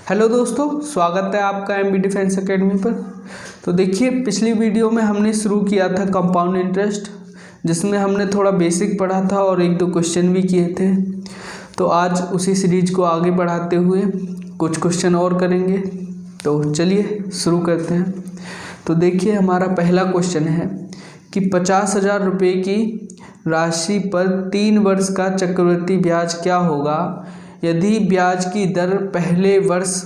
Hello दोस्तों, स्वागत है आपका एमबी डिफेंस एकेडमी पर। तो देखिए, पिछली वीडियो में हमने शुरू किया था कंपाउंड इंटरेस्ट, जिसमें हमने थोड़ा बेसिक पढ़ा था और एक दो क्वेश्चन भी किए थे। तो आज उसी सीरीज को आगे बढ़ाते हुए कुछ क्वेश्चन और करेंगे। तो चलिए शुरू करते हैं। तो देखिए, हमारा पहला क्वेश्चन है कि 50,000 रुपये की राशि पर 3 वर्ष का चक्रवृद्धि ब्याज क्या होगा यदि ब्याज की दर पहले वर्ष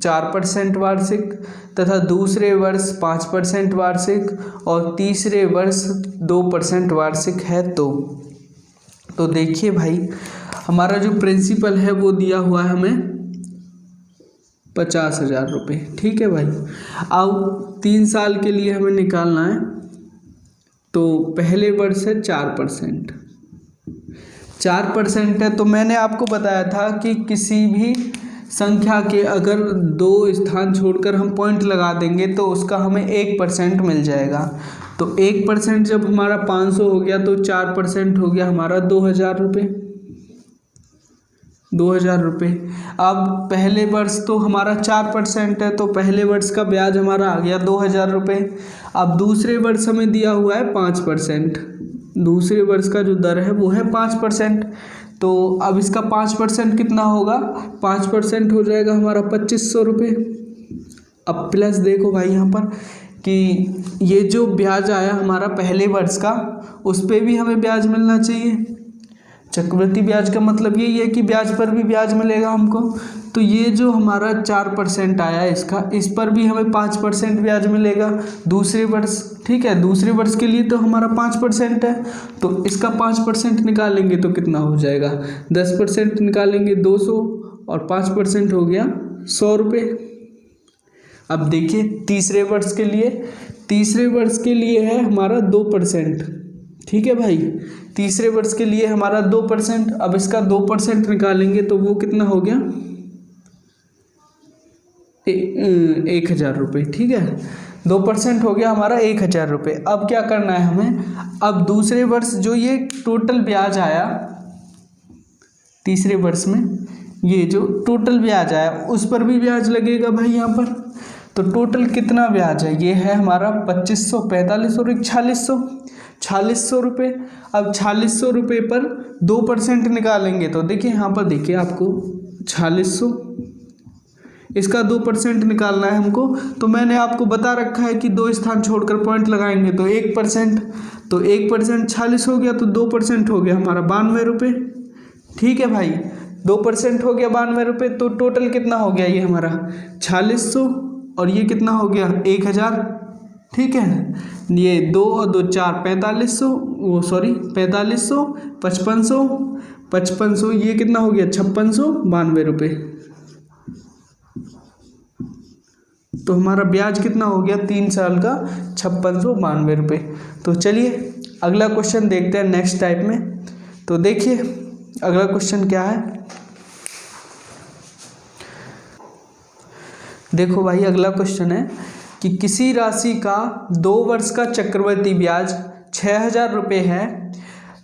4% वार्षिक तथा दूसरे वर्ष 5% वार्षिक और तीसरे वर्ष 2% वार्षिक है। तो देखिए भाई, हमारा जो प्रिंसिपल है वो दिया हुआ है हमें 50,000 रुपये। ठीक है भाई, अब 3 साल के लिए हमें निकालना है। तो पहले वर्ष है 4% है। तो मैंने आपको बताया था कि किसी भी संख्या के अगर 2 स्थान छोड़कर हम पॉइंट लगा देंगे तो उसका हमें 1% मिल जाएगा। तो 1% जब हमारा 500 हो गया तो 4% हो गया हमारा 2,000 रुपये। 2,000 रुपये। अब पहले वर्ष तो हमारा 4% है, तो पहले वर्ष का ब्याज हमारा आ गया 2,000 रुपये। अब दूसरे वर्ष हमें दिया हुआ है 5%। दूसरे वर्ष का जो दर है वो है 5%। तो अब इसका 5% कितना होगा? 5% हो जाएगा हमारा 2,500 रुपये। अब प्लस देखो भाई यहाँ पर कि ये जो ब्याज आया हमारा पहले वर्ष का, उस पर भी हमें ब्याज मिलना चाहिए। चक्रवृद्धि ब्याज का मतलब यही है कि ब्याज पर भी ब्याज मिलेगा हमको। तो ये जो हमारा 4% आया इसका, इस पर भी हमें 5% ब्याज मिलेगा दूसरे वर्ष। ठीक है, दूसरे वर्ष के लिए तो हमारा 5% है, तो इसका 5% निकालेंगे तो कितना हो जाएगा? 10% निकालेंगे 200 और 5% हो गया 100 रुपये। अब देखिए तीसरे वर्ष के लिए है हमारा 2%। ठीक है भाई, तीसरे वर्ष के लिए हमारा 2%। अब इसका 2% निकालेंगे तो वो कितना हो गया? 1,000 रुपये। ठीक है, 2% हो गया हमारा 1,000 रुपये। अब क्या करना है हमें? अब दूसरे वर्ष जो ये टोटल ब्याज आया, तीसरे वर्ष में ये जो टोटल ब्याज आया उस पर भी ब्याज लगेगा भाई यहाँ पर। तो टोटल कितना ब्याज है? ये है हमारा 2,500, 45 और 4600 रुपये। अब 4600 रुपये पर 2% निकालेंगे तो देखिए यहाँ पर, देखिए आपको 4600, इसका 2% निकालना है हमको। तो मैंने आपको बता रखा है कि 2 स्थान छोड़कर पॉइंट लगाएंगे तो 1%। तो 1% 46 हो गया, तो 2% हो गया हमारा 92 रुपये। ठीक है भाई, 2% हो गया 92 रुपये। तो टोटल कितना हो गया? ये हमारा 4600 और ये कितना हो गया? 1,000। ठीक है, ये 2 और 2 4 4500, 5500, ये कितना हो गया? 5692 रुपये। तो हमारा ब्याज कितना हो गया 3 साल का? 5692 रुपये। तो चलिए अगला क्वेश्चन देखते हैं नेक्स्ट टाइप में। तो देखिए अगला क्वेश्चन क्या है। देखो भाई, अगला क्वेश्चन है कि किसी राशि का 2 वर्ष का चक्रवृद्धि ब्याज 6,000 रुपये है।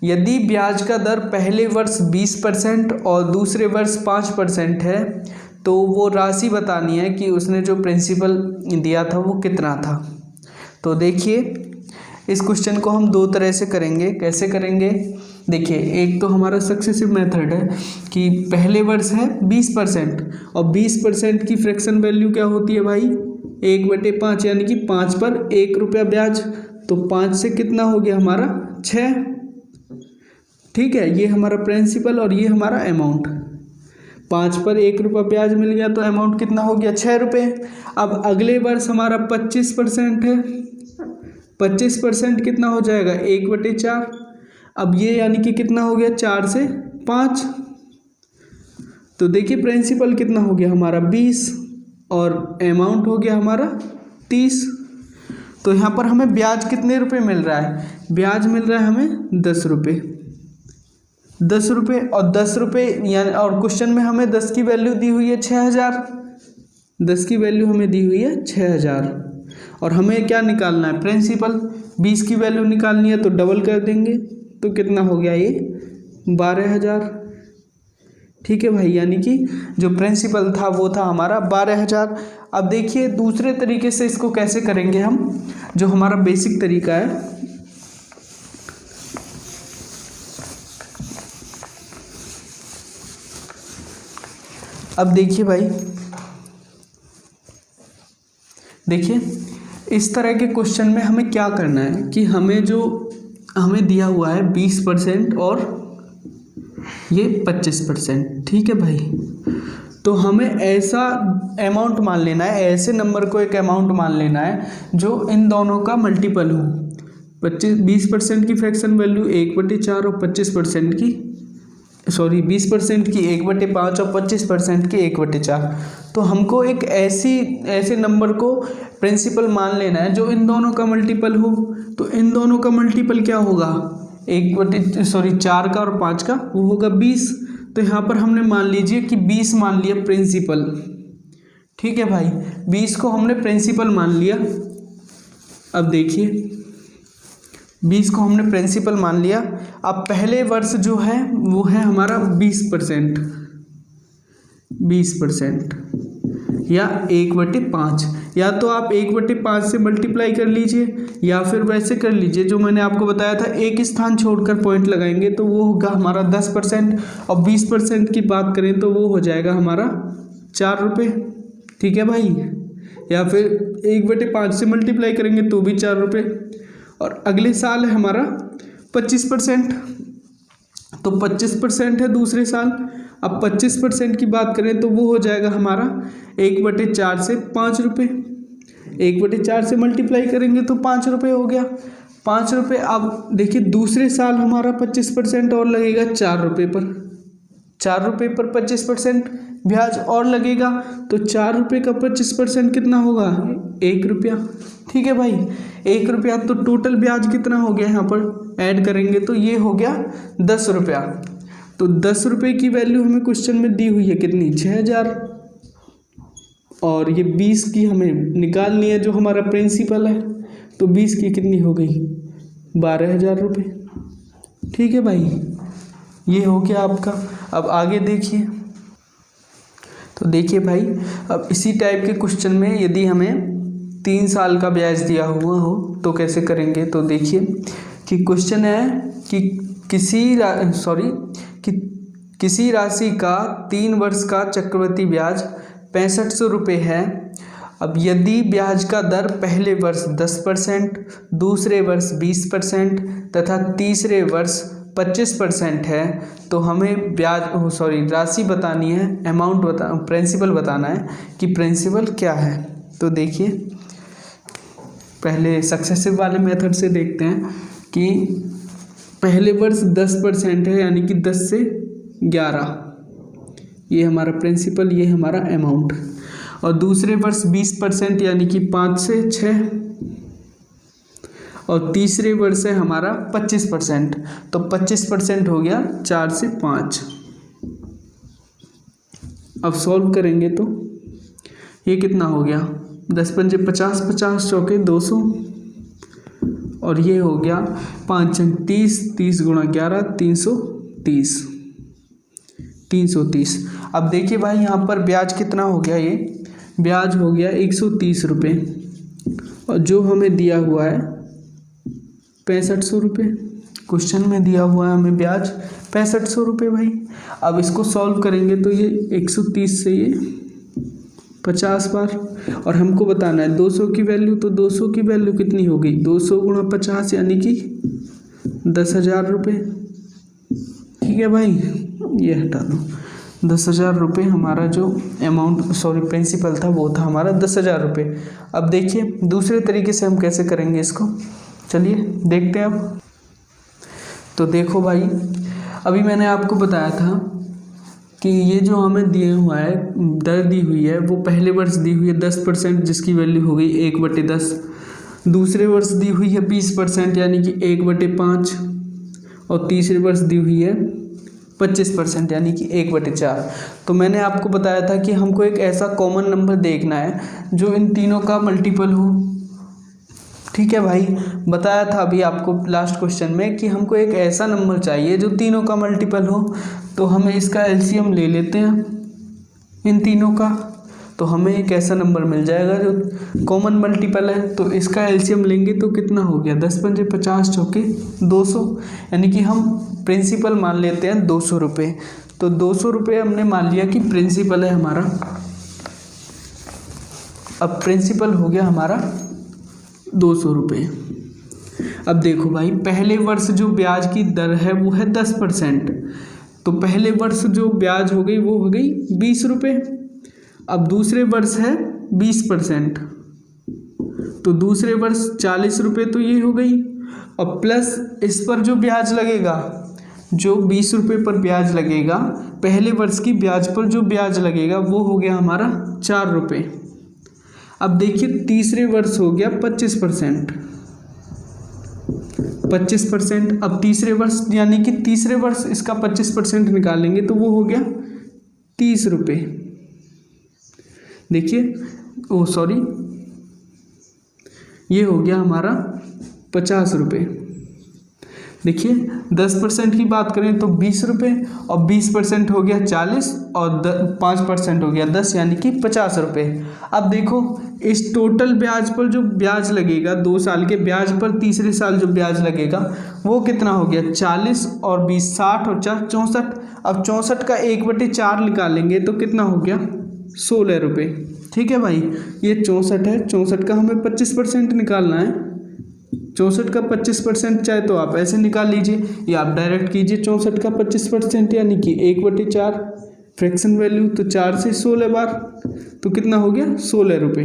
यदि ब्याज का दर पहले वर्ष 20% और दूसरे वर्ष 5% है, तो वो राशि बतानी है कि उसने जो प्रिंसिपल दिया था वो कितना था। तो देखिए, इस क्वेश्चन को हम 2 तरह से करेंगे। कैसे करेंगे? देखिए, एक तो हमारा सक्सेसिव मेथड है कि पहले वर्ष है 20% और 20% की फ्रैक्शन वैल्यू क्या होती है भाई? 1/5, यानी कि 5 पर 1 रुपया ब्याज। तो 5 से कितना हो गया हमारा? 6। ठीक है, ये हमारा प्रिंसिपल और ये हमारा अमाउंट। 5 पर 1 रुपया ब्याज मिल गया तो अमाउंट कितना हो गया? 6 रुपये। अब अगले वर्ष हमारा 25% है। 25% कितना हो जाएगा? 1/4। अब ये यानी कि कितना हो गया? 4 से 5। तो देखिए प्रिंसिपल कितना हो गया हमारा? 20 और अमाउंट हो गया हमारा 30। तो यहाँ पर हमें ब्याज कितने रुपए मिल रहा है? ब्याज मिल रहा है हमें 10 रुपये। 10 रुपये और 10 रुपये यानी, और क्वेश्चन में हमें 10 की वैल्यू दी हुई है 6,000। 10 की वैल्यू हमें दी हुई है 6,000 और हमें क्या निकालना है? प्रिंसिपल। 20 की वैल्यू निकालनी है तो डबल कर देंगे, तो कितना हो गया? ये 12,000। ठीक है भाई, यानी कि जो प्रिंसिपल था वो था हमारा 12,000। अब देखिए दूसरे तरीके से इसको कैसे करेंगे हम, जो हमारा बेसिक तरीका है। अब देखिए भाई, देखिए इस तरह के क्वेश्चन में हमें क्या करना है कि हमें दिया हुआ है 20% और ये 25%, ठीक है भाई। तो हमें ऐसा अमाउंट मान लेना है, ऐसे नंबर को एक अमाउंट मान लेना है जो इन दोनों का मल्टीपल हो। 20% की फ्रैक्शन वैल्यू 1/4 और 25% की 20% की 1/5 और 25% की 1/4। तो हमको एक ऐसे नंबर को प्रिंसिपल मान लेना है जो इन दोनों का मल्टीपल हो। तो इन दोनों का मल्टीपल क्या होगा, 4 का और 5 का, वो होगा 20। तो यहाँ पर हमने मान लीजिए कि 20 मान लिया प्रिंसिपल, ठीक है भाई, 20 को हमने प्रिंसिपल मान लिया। अब देखिए 20 को हमने प्रिंसिपल मान लिया। अब पहले वर्ष जो है वो है हमारा 20%, या 1/5, या तो आप 1/5 से मल्टीप्लाई कर लीजिए या फिर वैसे कर लीजिए जो मैंने आपको बताया था, एक स्थान छोड़कर पॉइंट लगाएंगे तो वो होगा हमारा 10%। और 20% की बात करें तो वो हो जाएगा हमारा 4 रुपये, ठीक है भाई। या फिर 1/5 से मल्टीप्लाई करेंगे तो भी 4 रुपये। और अगले साल है हमारा 25%, तो 25% है दूसरे साल। अब 25% की बात करें तो वो हो जाएगा हमारा 1/4 से 5 रुपये। 1/4 से मल्टीप्लाई करेंगे तो 5 रुपये हो गया, 5 रुपये। अब देखिए दूसरे साल हमारा 25% और लगेगा 4 रुपये पर, 4 रुपये पर 25% ब्याज और लगेगा। तो 4 रुपये का 25% कितना होगा, 1 रुपया, ठीक है भाई, 1 रुपया। तो टोटल ब्याज कितना हो गया यहाँ पर ऐड करेंगे तो ये हो गया 10 रुपया। तो 10 रुपये की वैल्यू हमें क्वेश्चन में दी हुई है कितनी, 6,000। और ये 20 की हमें निकालनी है जो हमारा प्रिंसिपल है, तो 20 की कितनी हो गई, 12,000 रुपये, ठीक है भाई। ये हो गया आपका। अब आगे देखिए, तो देखिए भाई, अब इसी टाइप के क्वेश्चन में यदि हमें 3 साल का ब्याज दिया हुआ हो तो कैसे करेंगे। तो देखिए कि क्वेश्चन है कि किसी राशि का 3 वर्ष का चक्रवृद्धि ब्याज 6500 रुपये है। अब यदि ब्याज का दर पहले वर्ष 10%, दूसरे वर्ष 20% तथा तीसरे वर्ष 25% है, तो हमें राशि बतानी है, प्रिंसिपल बताना है कि प्रिंसिपल क्या है। तो देखिए पहले सक्सेसिव वाले मेथड से देखते हैं कि पहले वर्ष 10% है, यानी कि 10 से 11, ये हमारा प्रिंसिपल, ये हमारा अमाउंट। और दूसरे वर्ष 20% यानी कि 5 से 6, और तीसरे वर्ष है हमारा 25%, तो 25% हो गया 4 से 5। अब सॉल्व करेंगे तो ये कितना हो गया, 10 पंजे 50, 50 चौके 200, और ये हो गया 5 अंक 30, 30 गुणा 11 330, 330। अब देखिए भाई यहाँ पर ब्याज कितना हो गया, ये ब्याज हो गया 130 रुपये, और जो हमें दिया हुआ है 6500 रुपये। क्वेश्चन में दिया हुआ है हमें ब्याज 6500 रुपये भाई। अब इसको सॉल्व करेंगे तो ये 130 से ये 50 बार, और हमको बताना है 200 की वैल्यू, तो 200 की वैल्यू कितनी हो गई, 200 गुणा 50 यानी कि 10,000 रुपये, ठीक है भाई। ये हटा दो, 10,000 रुपये हमारा जो प्रिंसिपल था वो था हमारा 10,000 रुपये। अब देखिए दूसरे तरीके से हम कैसे करेंगे इसको, चलिए देखते हैं अब। तो देखो भाई, अभी मैंने आपको बताया था कि ये जो हमें दिया हुआ है, दर दी हुई है, वो पहले वर्ष दी हुई है 10%, जिसकी वैल्यू हो गई 1/10। दूसरे वर्ष दी हुई है 20% यानी कि 1/5, और तीसरे वर्ष दी हुई है 25% यानी कि 1/4। तो मैंने आपको बताया था कि हमको एक ऐसा कॉमन नंबर देखना है जो इन तीनों का मल्टीपल हो, ठीक है भाई, बताया था अभी आपको लास्ट क्वेश्चन में कि हमको एक ऐसा नंबर चाहिए जो तीनों का मल्टीपल हो। तो हमें इसका एलसीएम ले लेते हैं इन तीनों का, तो हमें एक ऐसा नंबर मिल जाएगा जो कॉमन मल्टीपल है। तो इसका एलसीएम लेंगे तो कितना हो गया, 10 पंजे 50 चौके 200, यानी कि हम प्रिंसिपल मान लेते हैं 200 रुपये। तो 200 रुपये हमने मान लिया कि प्रिंसिपल है हमारा। अब प्रिंसिपल हो गया हमारा 200 रुपये। अब देखो भाई, पहले वर्ष जो ब्याज की दर है वो है 10%। तो पहले वर्ष जो ब्याज हो गई वो हो गई 20 रुपये। अब दूसरे वर्ष है 20%, तो दूसरे वर्ष 40 रुपये, तो ये हो गई। और प्लस इस पर जो ब्याज लगेगा, जो 20 रुपये पर ब्याज लगेगा, पहले वर्ष की ब्याज पर जो ब्याज लगेगा वो हो गया हमारा 4 रुपये। अब देखिए तीसरे वर्ष हो गया 25%। अब तीसरे वर्ष यानी कि तीसरे वर्ष इसका 25% निकालेंगे तो वो हो गया 30 रुपये। देखिए ये हो गया हमारा 50 रुपये। देखिए 10% की बात करें तो 20 रुपये, और 20% हो गया 40, और 5% हो गया 10, यानी कि 50 रुपये। अब देखो इस टोटल ब्याज पर जो ब्याज लगेगा 2 साल के ब्याज पर तीसरे साल जो ब्याज लगेगा वो कितना हो गया, 40 और 20 60 और 4 64। अब 64 का 1/4 निकालेंगे तो कितना हो गया, 16 रुपये। ठीक है भाई, ये 64 है, 64 का हमें 25% निकालना है। 64 का 25% चाहे तो आप ऐसे निकाल लीजिए या आप डायरेक्ट कीजिए। 64 का 25% यानी कि 1/4 फ्रैक्शन वैल्यू, तो 4 से 16 बार, तो कितना हो गया, 16 रुपये।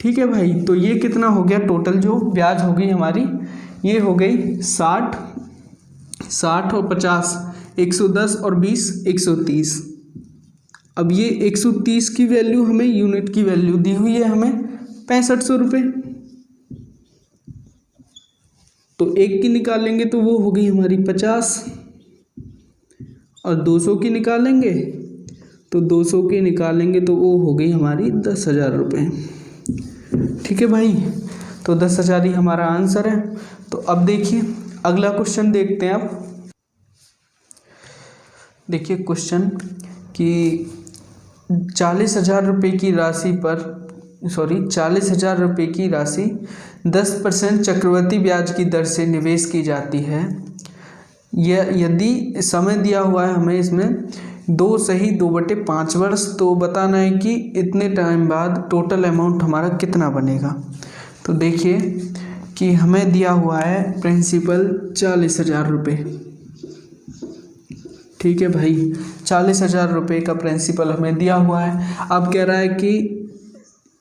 ठीक है भाई, तो ये कितना हो गया, टोटल जो ब्याज हो गई हमारी, ये हो गई 60 और 50 110 और 20 130। अब ये 130 की वैल्यू हमें यूनिट की वैल्यू दी हुई है हमें 6500 रुपये। तो एक की निकालेंगे तो वो हो गई हमारी 50, और 200 की निकालेंगे तो 200 की निकालेंगे तो वो हो गई हमारी 10,000 रुपये। ठीक है भाई, तो 10,000 ही हमारा आंसर है। तो अब देखिए अगला क्वेश्चन देखते हैं। आप देखिए क्वेश्चन कि 40,000 रुपये की राशि पर 40,000 रुपये की राशि 10% चक्रवृद्धि ब्याज की दर से निवेश की जाती है। यह यदि समय दिया हुआ है हमें इसमें 2/5 वर्ष, तो बताना है कि इतने टाइम बाद टोटल अमाउंट हमारा कितना बनेगा। तो देखिए कि हमें दिया हुआ है प्रिंसिपल 40,000 रुपये। ठीक है भाई, 40,000 रुपये का प्रिंसिपल हमें दिया हुआ है। अब कह रहा है कि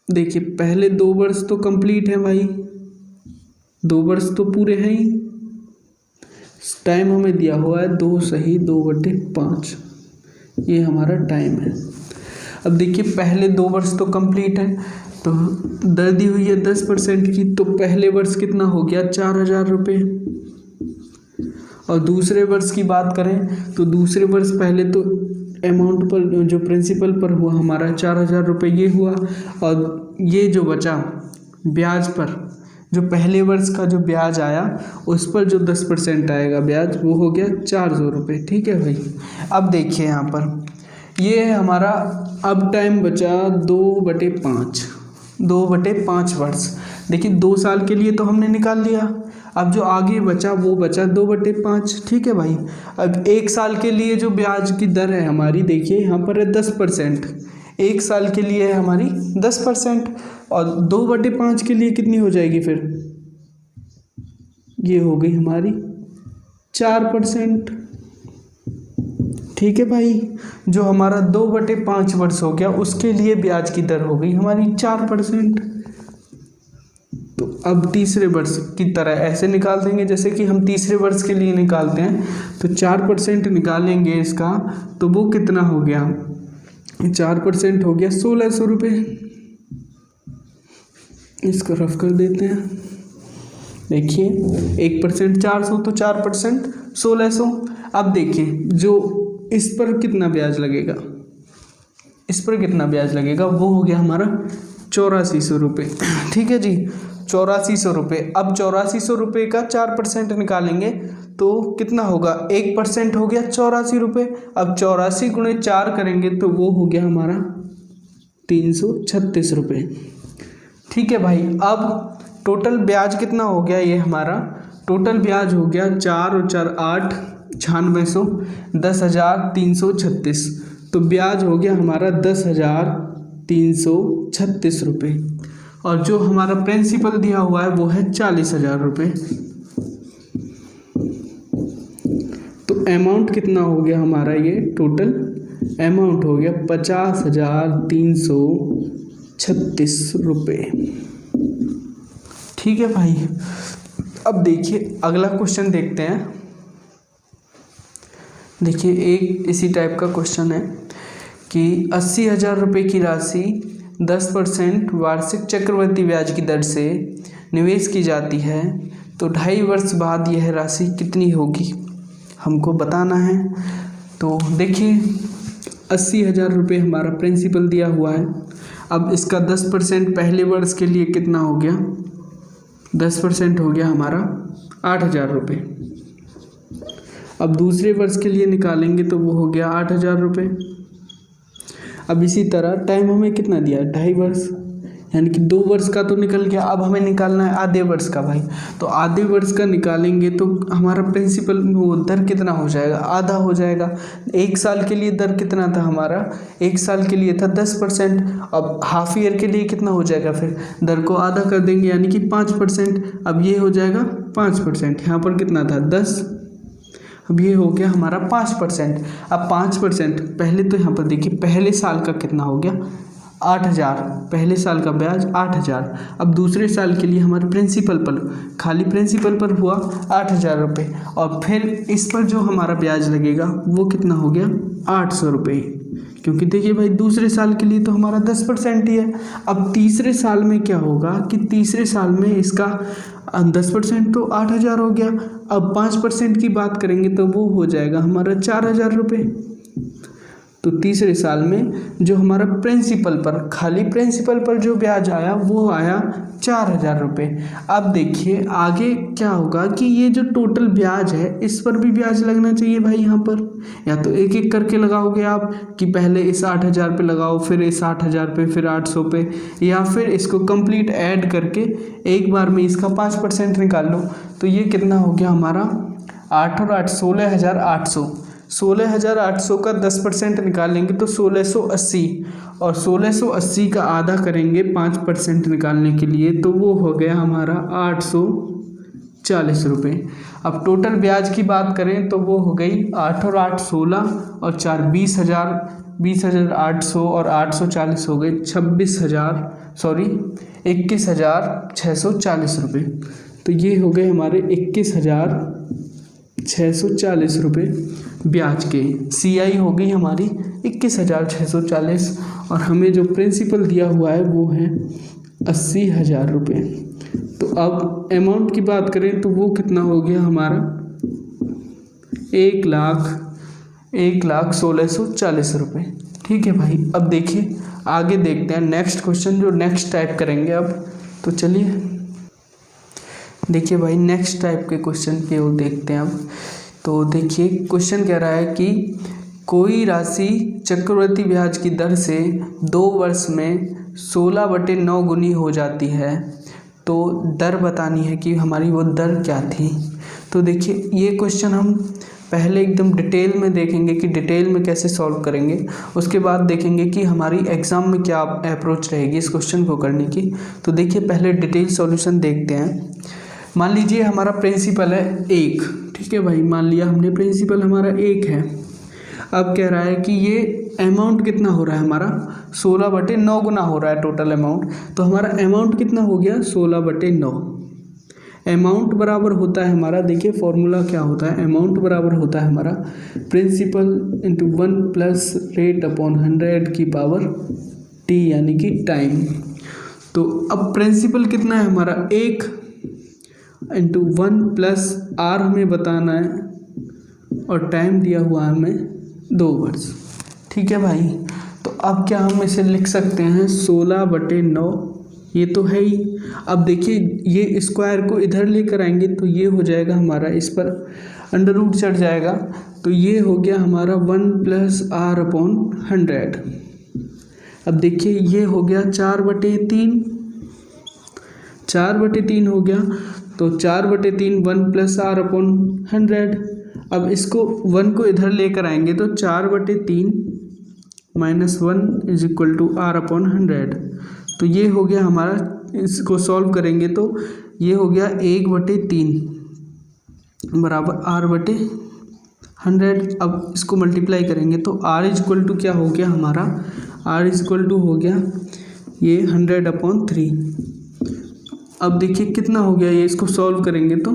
देखिए पहले 2 वर्ष तो कंप्लीट है भाई, 2 वर्ष तो पूरे हैं ही। टाइम हमें दिया हुआ है 2/5, ये हमारा टाइम है। अब देखिए पहले 2 वर्ष तो कंप्लीट है, तो दर दी हुई है 10% की, तो पहले वर्ष कितना हो गया, 4,000 रुपये। और दूसरे वर्ष की बात करें तो दूसरे वर्ष पहले तो अमाउंट पर जो प्रिंसिपल पर हुआ हमारा 4,000 रुपये ये हुआ, और ये जो बचा ब्याज पर जो पहले वर्ष का जो ब्याज आया उस पर जो 10% आएगा ब्याज, वो हो गया 400 रुपये। ठीक है भाई, अब देखिए यहाँ पर ये है हमारा, अब टाइम बचा 2/5 वर्ष। देखिए 2 साल के लिए तो हमने निकाल लिया, अब जो आगे बचा वो बचा 2/5। ठीक है भाई, अब 1 साल के लिए जो ब्याज की दर है हमारी, देखिए यहाँ पर है 10%। 1 साल के लिए है हमारी 10%, और 2/5 के लिए कितनी हो जाएगी फिर, ये हो गई हमारी 4%। ठीक है भाई, जो हमारा 2/5 वर्ष हो गया उसके लिए ब्याज की दर हो गई हमारी 4%। तो अब तीसरे वर्ष की तरह ऐसे निकाल देंगे जैसे कि हम तीसरे वर्ष के लिए निकालते हैं। तो 4% निकालेंगे इसका, तो वो कितना हो गया, 4% हो गया 1,600 रुपये। इसको रफ कर देते हैं। देखिए 1% 400, तो 4% 1,600। अब देखिए जो इस पर कितना ब्याज लगेगा, वो हो गया हमारा 8400 रुपये। ठीक है जी, 8400 रुपये। अब 8400 रुपये का 4% निकालेंगे तो कितना होगा, 1% हो गया 84 रुपये। अब 84 गुणे 4 करेंगे तो वो हो गया हमारा 336 रुपये। ठीक है भाई, अब टोटल ब्याज कितना हो गया, ये हमारा टोटल ब्याज हो गया 4 और 4 8 9600, 10,336। तो ब्याज हो गया हमारा 10,336 रुपये। और जो हमारा प्रिंसिपल दिया हुआ है वो है 40,000 रुपये। तो अमाउंट कितना हो गया हमारा, ये टोटल अमाउंट हो गया 50,336 रुपये। ठीक है भाई, अब देखिए अगला क्वेश्चन देखते हैं। देखिए एक इसी टाइप का क्वेश्चन है कि 80,000 रुपये की राशि 10% वार्षिक चक्रवृद्धि ब्याज की दर से निवेश की जाती है, तो 2.5 वर्ष बाद यह राशि कितनी होगी, हमको बताना है। तो देखिए 80,000 रुपये हमारा प्रिंसिपल दिया हुआ है। अब इसका 10% पहले वर्ष के लिए कितना हो गया, 10% हो गया हमारा 8,000 रुपये। अब दूसरे वर्ष के लिए निकालेंगे तो वो हो गया 8,000 रुपये। अब इसी तरह टाइम हमें कितना दिया, 2.5 वर्ष, यानी कि 2 वर्ष का तो निकल गया। अब हमें निकालना है आधे वर्ष का भाई। तो आधे वर्ष का निकालेंगे तो हमारा प्रिंसिपल वो दर कितना हो जाएगा, आधा हो जाएगा। 1 साल के लिए दर कितना था हमारा, 1 साल के लिए था 10%। अब हाफ ईयर के लिए कितना हो जाएगा, फिर दर को आधा कर देंगे यानी कि 5%। अब ये हो जाएगा 5%, यहाँ पर कितना था 10, अब ये हो गया हमारा 5%। अब 5% पहले तो यहाँ पर देखिए पहले साल का कितना हो गया 8,000, पहले साल का ब्याज 8,000। अब दूसरे साल के लिए हमारे प्रिंसिपल पर, खाली प्रिंसिपल पर हुआ 8,000 रुपये, और फिर इस पर जो हमारा ब्याज लगेगा वो कितना हो गया 800 रुपये, क्योंकि देखिए भाई दूसरे साल के लिए तो हमारा 10% ही है। अब तीसरे साल में क्या होगा कि तीसरे साल में इसका 10% तो 8,000 हो गया। अब 5% की बात करेंगे तो वो हो जाएगा हमारा 4,000 रुपये। तो तीसरे साल में जो हमारा प्रिंसिपल पर, खाली प्रिंसिपल पर जो ब्याज आया वो आया 4,000 रुपये। अब देखिए आगे क्या होगा कि ये जो टोटल ब्याज है इस पर भी ब्याज लगना चाहिए भाई। यहाँ पर या तो एक एक करके लगाओगे आप कि पहले इस 8,000 पे लगाओ, फिर इस 8,000 पे, फिर 800 पे, या फिर इसको कंप्लीट ऐड करके एक बार में इसका 5% निकाल लो। तो ये कितना हो गया हमारा 8 और 8 16,800। 16,800 का 10% निकालेंगे तो 1,680, और 1,680 का आधा करेंगे 5% निकालने के लिए तो वो हो गया हमारा 840 रुपये। अब टोटल ब्याज की बात करें तो वो हो गई 8 और 8 16 और 4 20,000, 20,800 और 840 हो गए 21,640 रुपये। तो ये हो गए हमारे 21,640 रुपये ब्याज के। CI हो गई हमारी 21,640, और हमें जो प्रिंसिपल दिया हुआ है वो है 80,000 रुपये। तो अब अमाउंट की बात करें तो वो कितना हो गया हमारा 1,16,40 रुपये। ठीक है भाई, अब देखिए आगे देखते हैं नेक्स्ट क्वेश्चन, जो नेक्स्ट टाइप करेंगे अब। तो चलिए देखिए भाई नेक्स्ट टाइप के क्वेश्चन की ओर देखते हैं अब। तो देखिए क्वेश्चन कह रहा है कि कोई राशि चक्रवृद्धि ब्याज की दर से 2 वर्ष में 16/9 गुनी हो जाती है, तो दर बतानी है कि हमारी वो दर क्या थी। तो देखिए ये क्वेश्चन हम पहले एकदम डिटेल में देखेंगे कि डिटेल में कैसे सॉल्व करेंगे, उसके बाद देखेंगे कि हमारी एग्ज़ाम में क्या अप्रोच रहेगी इस क्वेश्चन को करने की। तो देखिए पहले डिटेल सॉल्यूशन देखते हैं। मान लीजिए हमारा प्रिंसिपल है 1, ठीक है भाई, मान लिया हमने प्रिंसिपल हमारा 1 है। अब कह रहा है कि ये अमाउंट कितना हो रहा है हमारा 16/9 गुना हो रहा है टोटल अमाउंट। तो हमारा अमाउंट कितना हो गया 16/9। अमाउंट बराबर होता है हमारा, देखिए फॉर्मूला क्या होता है, अमाउंट बराबर होता है हमारा principal into 1 plus rate upon 100 की पावर t, यानी कि टाइम। तो अब प्रिंसिपल कितना है हमारा 1 इंटू 1 प्लस r हमें बताना है, और टाइम दिया हुआ है हमें 2 वर्ष। ठीक है भाई, तो अब क्या हम इसे लिख सकते हैं 16/9, ये तो है ही। अब देखिए ये स्क्वायर को इधर लेकर आएंगे तो ये हो जाएगा हमारा, इस पर अंडर रूट चढ़ जाएगा, तो ये हो गया हमारा 1 + r/100। अब देखिए ये हो गया 4/3, 4/3 हो गया, तो 4/3 1 + r/100। अब इसको 1 को इधर लेकर आएंगे तो 4/3 - 1 = r/100। तो ये हो गया हमारा, इसको सॉल्व करेंगे तो ये हो गया 1/3 बराबर r/100। अब इसको मल्टीप्लाई करेंगे तो r = क्या हो गया हमारा, r = हो गया ये 100/3। अब देखिए कितना हो गया ये, इसको सॉल्व करेंगे तो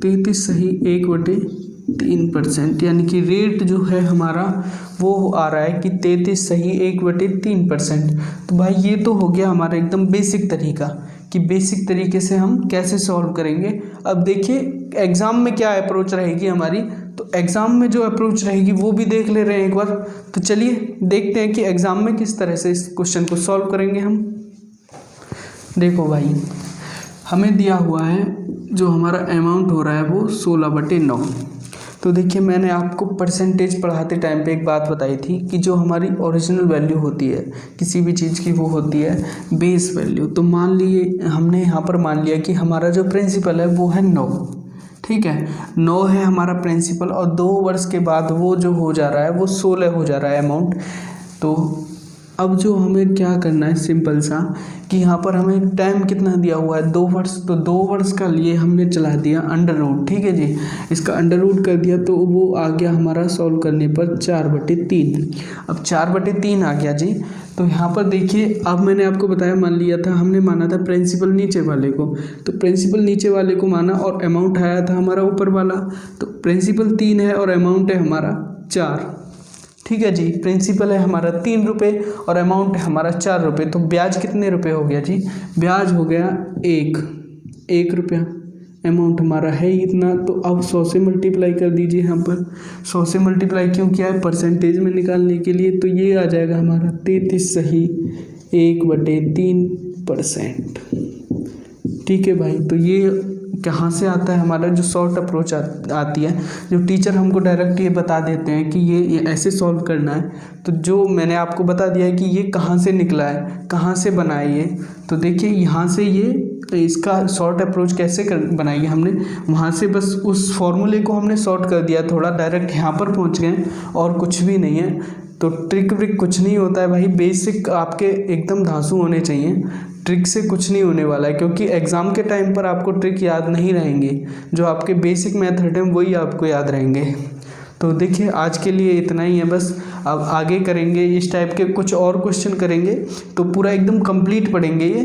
33 सही 1/3%, यानी कि रेट जो है हमारा वो आ रहा है कि 33 सही 1/3%। तो भाई ये तो हो गया हमारा एकदम बेसिक तरीका कि बेसिक तरीके से हम कैसे सॉल्व करेंगे। अब देखिए एग्ज़ाम में क्या अप्रोच रहेगी हमारी, तो एग्ज़ाम में जो अप्रोच रहेगी वो भी देख ले रहे हैं एक बार। तो चलिए देखते हैं कि एग्ज़ाम में किस तरह से इस क्वेश्चन को सॉल्व करेंगे हम। देखो भाई हमें दिया हुआ है जो हमारा अमाउंट हो रहा है वो 16/9। तो देखिए मैंने आपको परसेंटेज पढ़ाते टाइम पे एक बात बताई थी कि जो हमारी ओरिजिनल वैल्यू होती है किसी भी चीज़ की वो होती है बेस वैल्यू। तो मान लिए हमने यहाँ पर मान लिया कि हमारा जो प्रिंसिपल है वो है 9, ठीक है, 9 है हमारा प्रिंसिपल, और 2 वर्ष के बाद वो जो हो जा रहा है वो 16 हो जा रहा है अमाउंट। तो अब जो हमें क्या करना है सिंपल सा कि यहाँ पर हमें टाइम कितना दिया हुआ है 2 वर्ष, तो 2 वर्ष का लिए हमने चला दिया अंडर रूट, ठीक है जी, इसका अंडर रूट कर दिया तो वो आ गया हमारा सॉल्व करने पर 4/3। अब 4/3 आ गया जी। तो यहाँ पर देखिए अब मैंने आपको बताया, मान लिया था हमने, माना था प्रिंसिपल नीचे वाले को, तो प्रिंसिपल नीचे वाले को माना और अमाउंट आया था हमारा ऊपर वाला। तो प्रिंसिपल 3 है और अमाउंट है हमारा 4, ठीक है जी। प्रिंसिपल है हमारा 3 रुपये और अमाउंट है हमारा 4 रुपये। तो ब्याज कितने रुपए हो गया जी, ब्याज हो गया 1 रुपया, अमाउंट हमारा है इतना। तो अब 100 से मल्टीप्लाई कर दीजिए, यहाँ पर 100 से मल्टीप्लाई क्यों किया है, परसेंटेज में निकालने के लिए। तो ये आ जाएगा हमारा 33 सही 1/3%, ठीक है भाई। तो ये कहाँ से आता है हमारा जो शॉर्ट अप्रोच आती है, जो टीचर हमको डायरेक्ट ये बता देते हैं कि ये ऐसे सॉल्व करना है। तो जो मैंने आपको बता दिया है कि ये कहाँ से निकला है, कहाँ से बना है ये, तो देखिए यहाँ से ये इसका शॉर्ट अप्रोच कैसे बनाई है हमने, वहाँ से बस उस फॉर्मूले को हमने शॉर्ट कर दिया थोड़ा, डायरेक्ट यहाँ पर पहुँच गए और कुछ भी नहीं है। तो ट्रिक व्रिक कुछ नहीं होता है भाई, बेसिक आपके एकदम धांसू होने चाहिए, ट्रिक से कुछ नहीं होने वाला है, क्योंकि एग्ज़ाम के टाइम पर आपको ट्रिक याद नहीं रहेंगे, जो आपके बेसिक मेथड हैं वही आपको याद रहेंगे। तो देखिए आज के लिए इतना ही है बस, अब आगे करेंगे इस टाइप के कुछ और क्वेश्चन करेंगे तो पूरा एकदम कंप्लीट पढ़ेंगे ये,